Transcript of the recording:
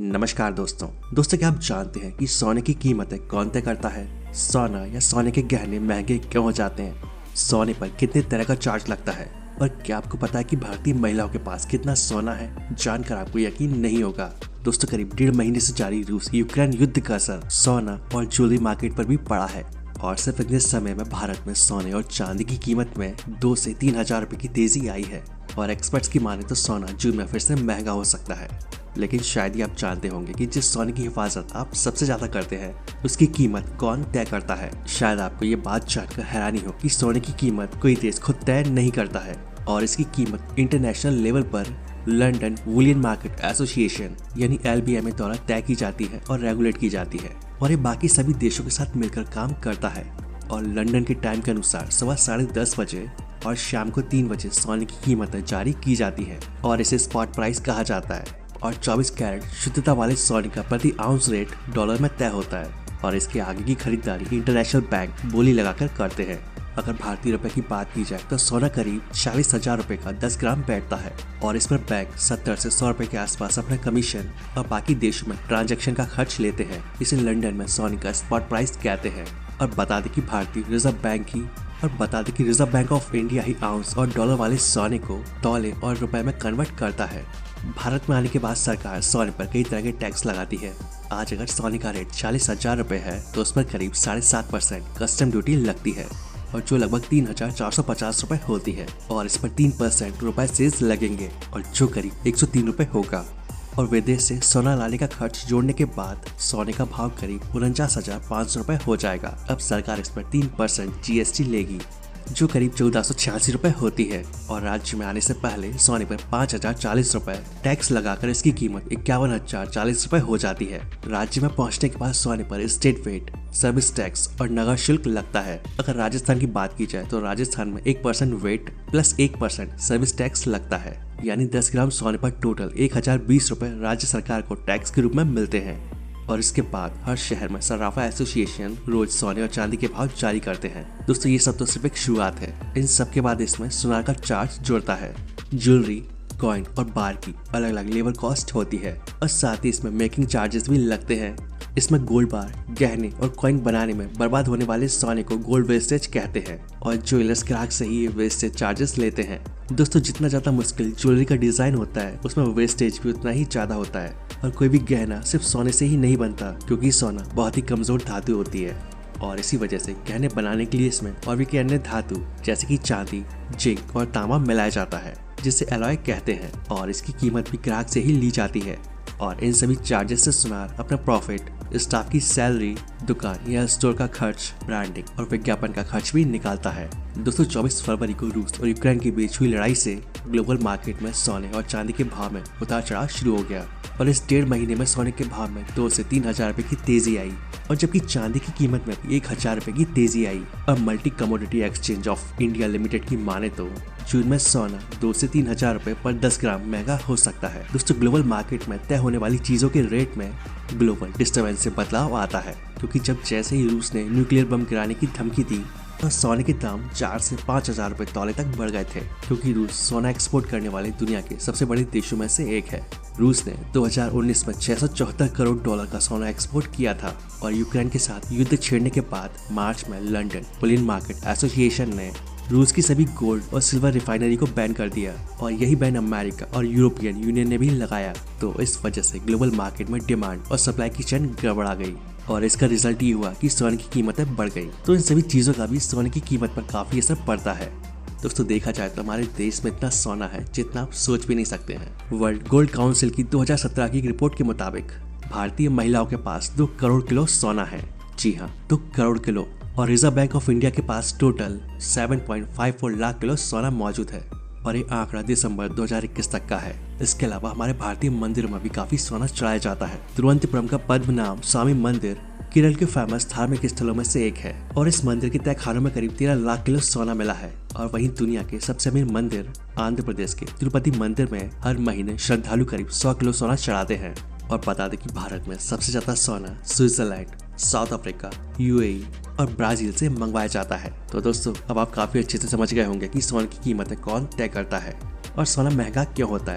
नमस्कार दोस्तों क्या आप जानते हैं कि सोने की कीमतें कौन तय करता है? सोना या सोने के गहने महंगे क्यों हो जाते हैं? सोने पर कितने तरह का चार्ज लगता है? और क्या आपको पता है कि भारतीय महिलाओं के पास कितना सोना है? जानकर आपको यकीन नहीं होगा। दोस्तों करीब 1.5 महीने से जारी रूस यूक्रेन युद्ध का असर सोना और ज्वेलरी मार्केट पर भी पड़ा है और सिर्फ इतने समय में भारत में सोने और चांदी की कीमत में 2 से 3 हजार रुपए की तेजी आई है और एक्सपर्ट्स की माने तो सोना जून में फिर से महंगा हो सकता है। लेकिन शायद ही आप जानते होंगे कि जिस सोने की हिफाजत आप सबसे ज्यादा करते हैं उसकी कीमत कौन तय करता है। शायद आपको ये बात जानकर हैरानी हो कि सोने की कीमत कोई देश खुद तय नहीं करता है और इसकी कीमत इंटरनेशनल लेवल पर लंदन बुलियन मार्केट एसोसिएशन यानी LBMA द्वारा तय की जाती है और रेगुलेट की जाती है और ये बाकी सभी देशों के साथ मिलकर काम करता है। और लंदन के टाइम के अनुसार सुबह 10:30 बजे और शाम को 3 बजे सोने की कीमतें जारी की जाती है और इसे स्पॉट प्राइस कहा जाता है। और 24 कैरेट शुद्धता वाले सोने का प्रति आउंस रेट डॉलर में तय होता है और इसके आगे की खरीदारी इंटरनेशनल बैंक बोली लगाकर करते हैं। अगर भारतीय रुपए की बात की जाए तो सोना करीब 40,000 रुपए का 10 ग्राम बैठता है और इस पर बैंक 70 से 100 रुपए के आसपास अपना कमीशन और बाकी देशों में ट्रांजैक्शन का खर्च लेते हैं। इसे लंदन में सोने का स्पॉट प्राइस कहते हैं। और बता दें कि भारतीय reserve bank of India he ounce और डॉलर वाले सोने को तौले और रुपए में कन्वर्ट करता है। भारत में आने के बाद सरकार सोने पर कई तरह के टैक्स लगाती है। आज अगर सोने का रेट 40,000 रुपए है तो उस पर करीब 7.5% कस्टम ड्यूटी लगती है और जो लगभग 3,450 रुपए होती है और इस पर 3% रुपए सेस लगेंगे और जो करीब 103 रुपए होगा। और विदेश से सोना लाने का खर्च जोड़ने के बाद सोने का भाव करीब 49,500 रुपए हो जाएगा। अब सरकार इस पर 3% GST लेगी जो करीब 1486 रुपए होती है और राज्य में आने से पहले सोने पर 5,040 रुपए टैक्स लगाकर इसकी कीमत 51,040 रुपए हो जाती है। राज्य में पहुंचने के बाद सोने पर स्टेट वेट, सर्विस टैक्स और नगर शुल्क लगता है। अगर राजस्थान की बात की जाए तो राजस्थान में 1% वेट प्लस 1% सर्विस टैक्स लगता है, यानी 10 ग्राम सोने पर टोटल 1,020 रुपए राज्य सरकार को टैक्स के रूप में मिलते हैं। और इसके बाद हर शहर में सराफा एसोसिएशन रोज सोने और चांदी के भाव जारी करते हैं। दोस्तों ये सब तो सिर्फ एक शुरुआत है। इन सब के बाद इसमें सुनार का चार्ज जुड़ता है। ज्वेलरी, कॉइन और बार की अलग अलग लेबर कॉस्ट होती है और साथ ही इसमें मेकिंग चार्जेस भी लगते हैं। इसमें गोल्ड बार, गहने और कॉइन बनाने में बर्बाद होने वाले सोने को गोल्ड वेस्टेज कहते हैं और ज्वेलर्स ग्राहक से ही वेस्टेज चार्जेस लेते हैं। दोस्तों जितना ज्यादा मुश्किल ज्वेलरी का डिजाइन होता है उसमें वेस्टेज भी उतना ही ज्यादा होता है। और कोई भी गहना सिर्फ सोने से ही नहीं बनता क्योंकि सोना बहुत ही कमजोर धातु होती है और इसी वजह से गहने बनाने के लिए इसमें और भी कई अन्य धातु जैसे कि चांदी, जिंक और तांबा मिलाया जाता है जिसे एलॉय कहते हैं और इसकी कीमत भी ग्राहक से ही ली जाती है। और इन सभी चार्जेस से सुनार अपना प्रॉफिट, स्टाफ की सैलरी, दुकान या स्टोर का खर्च, ब्रांडिंग और विज्ञापन का खर्च भी निकालता है। दोस्तों 24 फरवरी को रूस और यूक्रेन के बीच हुई लड़ाई से ग्लोबल मार्केट में सोने और चांदी के भाव में उतार चढ़ाव शुरू हो गया और इस 1.5 महीने में सोने के भाव में 2 से 3 हजार रुपए की तेजी आई और जबकि चांदी की कीमत में 1,000 रुपए की तेजी आई। और multi commodity exchange of India limited की माने तो जून में सोना 2 से 3 हजार रुपए पर 10 ग्राम महंगा हो सकता है। दोस्तों ग्लोबल मार्केट में तय होने वाली चीजों के रेट में ग्लोबल डिस्टर्बेंस से बदलाव आता है क्योंकि जब जैसे ही रूस ने न्यूक्लियर बम गिराने की धमकी दी तो सोने के दाम 4 से 5 हजार रुपए तौले तक बढ़ गए थे क्योंकि रूस सोना एक्सपोर्ट करने वाले दुनिया के सबसे बड़े देशों में से एक है। रूस ने 2019 में 674 करोड़ डॉलर का सोना एक्सपोर्ट किया था और यूक्रेन के साथ युद्ध छेड़ने के बाद मार्च में लंदन बुलियन मार्केट एसोसिएशन ने रूस की सभी गोल्ड और सिल्वर रिफाइनरी को बैन कर दिया और यही बैन अमेरिका और यूरोपियन यूनियन ने भी लगाया। तो इस वजह से ग्लोबल मार्केट में डिमांड और सप्लाई की चेन गड़बड़ा गई और इसका रिजल्ट ये हुआ कि सोने की कीमतें बढ़ गई। तो इन सभी चीजों का भी सोने की कीमत पर काफी असर पड़ता है। दोस्तों देखा जाए तो हमारे देश में इतना सोना है जितना आप सोच भी नहीं सकते हैं। वर्ल्ड गोल्ड काउंसिल की 2017 की एक रिपोर्ट के मुताबिक भारतीय महिलाओं के पास 2 करोड़ किलो सोना है। जी हाँ, 2 करोड़ किलो। और रिजर्व बैंक ऑफ इंडिया के पास टोटल 7.54 लाख किलो सोना मौजूद है और ये आंकड़ा दिसंबर 2021 तक का है। इसके अलावा हमारे भारतीय मंदिरों में भी काफी सोना चढ़ाया जाता है। तिरुवनंतपुरम का पद्मनाभ स्वामी मंदिर केरल के फेमस धार्मिक स्थलों में से एक है और इस मंदिर के तहखानों में करीब 13 लाख किलो सोना मिला है। और वहीं दुनिया के सबसे अमीर मंदिर आंध्र प्रदेश के तिरुपति मंदिर में हर महीने श्रद्धालु करीब 100 किलो सोना चढ़ाते हैं। और बता दें कि भारत में सबसे ज्यादा सोना स्विट्जरलैंड, साउथ अफ्रीका, UAE और ब्राजील से मंगवाया जाता है। तो दोस्तों अब आप काफी अच्छे से समझ गए होंगे कि सोने की कीमतें कौन तय करता है और सोना महंगा क्यों होता है।